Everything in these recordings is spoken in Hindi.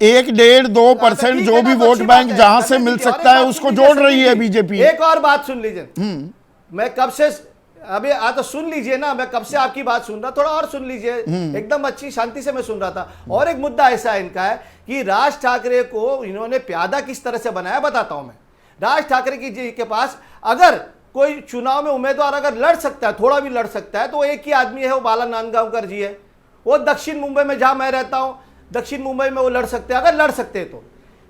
1-1.5-2% जो भी वोट बैंक जहां से मिल सकता है उसको जोड़ रही है बीजेपी। एक और बात सुन लीजिए, मैं कब से अभी तो सुन लीजिए ना, मैं कब से आपकी बात सुन रहा, थोड़ा और सुन लीजिए, एकदम अच्छी शांति से मैं सुन रहा था। और एक मुद्दा ऐसा इनका है कि राज ठाकरे को इन्होंने प्यादा किस तरह से बनाया, बताता हूं मैं। राज ठाकरे की जी के पास अगर कोई चुनाव में उम्मीदवार अगर लड़ सकता है, थोड़ा भी लड़ सकता है, तो वो एक ही आदमी है, वो बाला नांदगांवकर जी है। वो दक्षिण मुंबई में जहां मैं रहता हूं, दक्षिण मुंबई में वो लड़ सकते हैं, अगर लड़ सकते हैं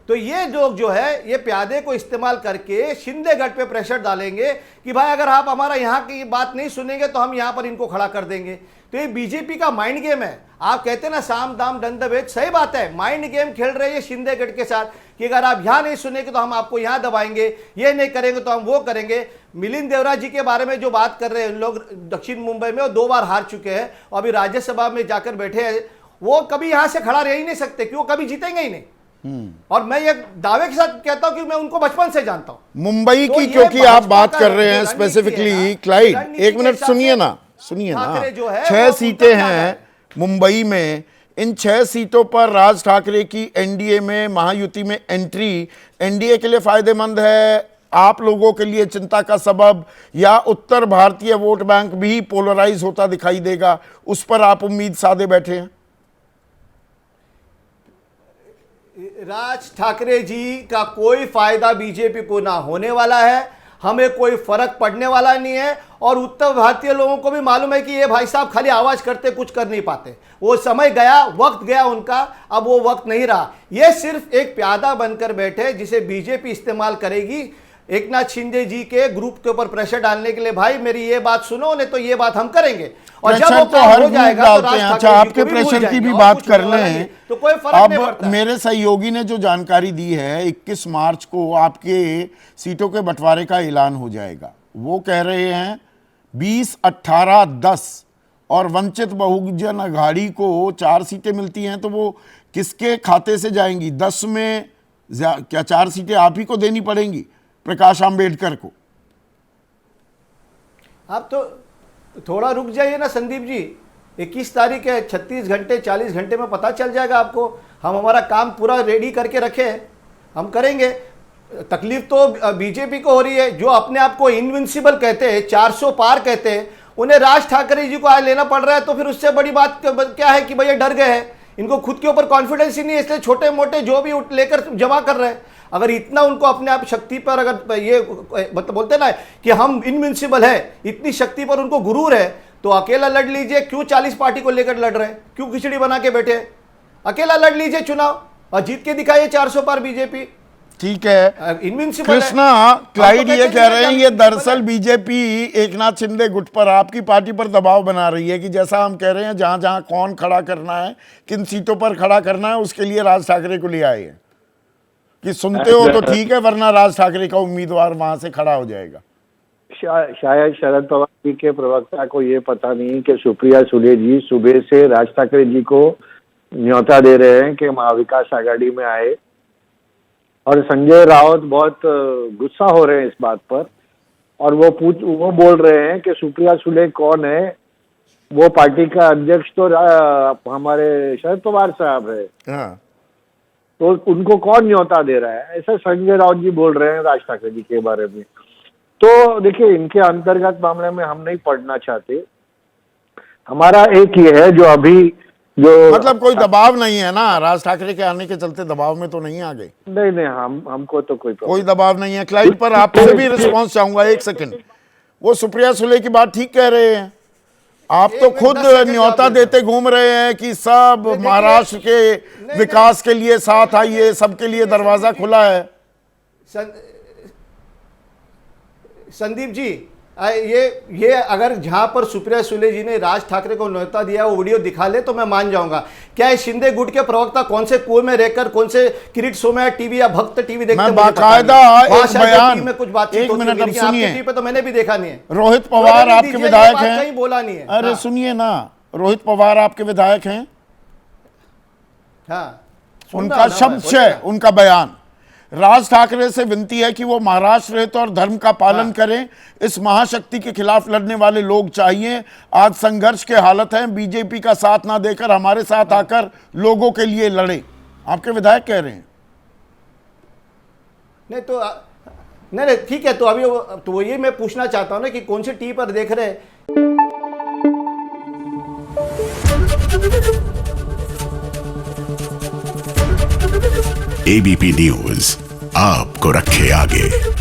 तो ये लोग जो है ये प्यादे को इस्तेमाल करके शिंदेगढ़ पे प्रेशर डालेंगे कि भाई अगर आप हमारा यहाँ की बात नहीं सुनेंगे तो हम यहाँ पर इनको खड़ा कर देंगे। तो ये बीजेपी का माइंड गेम है। आप कहते हैं ना साम दाम दंड भेद, सही बात है, माइंड गेम खेल रहे हैं शिंदेगढ़ के साथ कि अगर आप यहाँ नहीं सुनेंगे तो हम आपको यहाँ दबाएंगे, ये नहीं करेंगे तो हम वो करेंगे। मिलिंद देवरा जी के बारे में जो बात कर रहे हैं लोग, दक्षिण मुंबई में वो 2 बार हार चुके हैं और अभी राज्यसभा में जाकर बैठे हैं। वो कभी यहां से खड़ा रह ही नहीं सकते, क्यों, कभी जीतेंगे ही नहीं। और मैं ये दावे के साथ कहता हूं कि मैं उनको बचपन से जानता हूं मुंबई की, क्योंकि आप बात कर रहे हैं स्पेसिफिकली। क्लाइड, एक मिनट सुनिए ना 6 सीटें हैं मुंबई में। इन 6 सीटों पर राज ठाकरे की एनडीए में, महायुति में एंट्री एनडीए के लिए फायदेमंद है, आप लोगों के लिए चिंता का सबब, या उत्तर भारतीय वोट बैंक भी पोलराइज होता दिखाई देगा, उस पर आप उम्मीद साधे बैठे हैं? राज ठाकरे जी का कोई फायदा बीजेपी को ना होने वाला है, हमें कोई फर्क पड़ने वाला नहीं है। और उत्तर भारतीय लोगों को भी मालूम है कि ये भाई साहब खाली आवाज करते, कुछ कर नहीं पाते। वो समय गया, वक्त गया उनका, अब वो वक्त नहीं रहा। ये सिर्फ एक प्यादा बनकर बैठे जिसे बीजेपी इस्तेमाल करेगी एक नाथ शिंदे जी के ग्रुप के ऊपर प्रेशर डालने के लिए। भाई मेरी ये बात सुनो, नहीं तो ये बात हम करेंगे। और जब वो काम हो जाएगा तो राज ठाकरे आपके प्रेशर की भी बात कर लें तो कोई फर्क नहीं पड़ता। मेरे सहयोगी ने जो जानकारी दी है 21 मार्च को आपके सीटों के बंटवारे का ऐलान हो जाएगा। वो कह रहे हैं 20, 18, 10 और वंचित बहुजन अघाड़ी को 4 सीटें मिलती हैं, तो वो किसके खाते से जाएंगी? 10 में क्या 4 सीटें आप ही को देनी पड़ेंगी, प्रकाश आंबेडकर को? आप तो थोड़ा रुक जाइए ना संदीप जी, 21 तारीख है, 36 घंटे 40 घंटे में पता चल जाएगा आपको। हम हमारा काम पूरा रेडी करके रखे हैं, हम करेंगे। तकलीफ तो बीजेपी को हो रही है, जो अपने आप को इनविंसिबल कहते हैं, 400 पार कहते हैं, उन्हें राज ठाकरे जी को आज लेना पड़ रहा है। तो फिर उससे बड़ी बात क्या है कि भैया डर गए हैं, इनको खुद के ऊपर कॉन्फिडेंस ही नहीं है, इसलिए छोटे मोटे जो भी लेकर जमा कर रहे हैं। अगर इतना उनको अपने आप शक्ति पर, अगर ये मतलब बोलते ना कि हम इनविंसिबल है, इतनी शक्ति पर उनको गुरूर है, तो अकेला लड़ लीजिए। क्यों 40 पार्टी को लेकर लड़ रहे हैं, क्यों खिचड़ी बना के बैठे? अकेला लड़ लीजिए चुनाव और जीत के दिखाइए 400 पार बीजेपी। ठीक है इनविंसिबल कृष्णा, क्लाइड ये कह रहे हैं ये दरअसल बीजेपी एक नाथ शिंदे गुट पर, आपकी पार्टी पर दबाव बना रही है कि जैसा हम कह रहे हैं जहां जहां कौन खड़ा करना है, किन सीटों पर खड़ा करना है, उसके लिए राज ठाकरे को ले आए हैं कि सुनते हो तो ठीक है, वरना राज ठाकरे का उम्मीदवार वहां से खड़ा हो जाएगा। शायद शरद पवार जी के प्रवक्ता को ये पता नहीं कि सुप्रिया सुले जी सुबह से राज ठाकरे जी को न्योता दे रहे हैं कि महाविकास आघाड़ी में आए, और संजय राउत बहुत गुस्सा हो रहे हैं इस बात पर, और वो बोल रहे हैं कि सुप्रिया सुले कौन है, वो पार्टी का अध्यक्ष तो हमारे शरद पवार साहब है। हाँ। तो उनको कौन न्योता दे रहा है, ऐसा संजय राउत जी बोल रहे हैं राज ठाकरे जी के बारे में। तो देखिए, इनके अंतर्गत मामले में हम नहीं पढ़ना चाहते। हमारा एक ये है जो अभी जो मतलब कोई दबाव नहीं है ना, राज ठाकरे के आने के चलते दबाव में तो नहीं आ गए? नहीं, हमको तो कोई दबाव नहीं है। क्लाइड पर आपसे भी रिस्पॉन्स चाहूंगा, एक सेकंड। वो सुप्रिया सुले की बात ठीक कह रहे हैं, आप तो खुद न्योता देते घूम रहे हैं कि सब महाराष्ट्र के विकास के लिए साथ आइए, सबके लिए दरवाजा खुला है। संदीप जी, ये अगर जहां पर सुप्रिया सुले जी ने राज ठाकरे को न्योता दिया वो वीडियो दिखा ले तो मैं मान जाऊंगा। क्या इस शिंदे गुट के प्रवक्ता कौन से कुएं में रहकर, कौन से किरीट सोमया टीवी या भक्त टीवी देखते हैं? बाकायदा एक बयान में कुछ बात, एक मिनट अब सुनिए, टीवी पे तो मैंने भी देखा नहीं है। रोहित पवार आपके विधायक हैं, कहीं बोला नहीं है। अरे सुनिए ना, रोहित पवार आपके विधायक हैं, हाँ, उनका शब्द है, उनका बयान, राज ठाकरे से विनती है कि वो महाराष्ट्र हित और धर्म का पालन करें, इस महाशक्ति के खिलाफ लड़ने वाले लोग चाहिए, आज संघर्ष के हालत है, बीजेपी का साथ ना देकर हमारे साथ आकर लोगों के लिए लड़े। आपके विधायक कह रहे हैं। नहीं तो नहीं ठीक है, तो अभी तो ये मैं पूछना चाहता हूं ना कि कौन सी टी पर देख रहे हैं। एबीपी न्यूज आपको रखे आगे।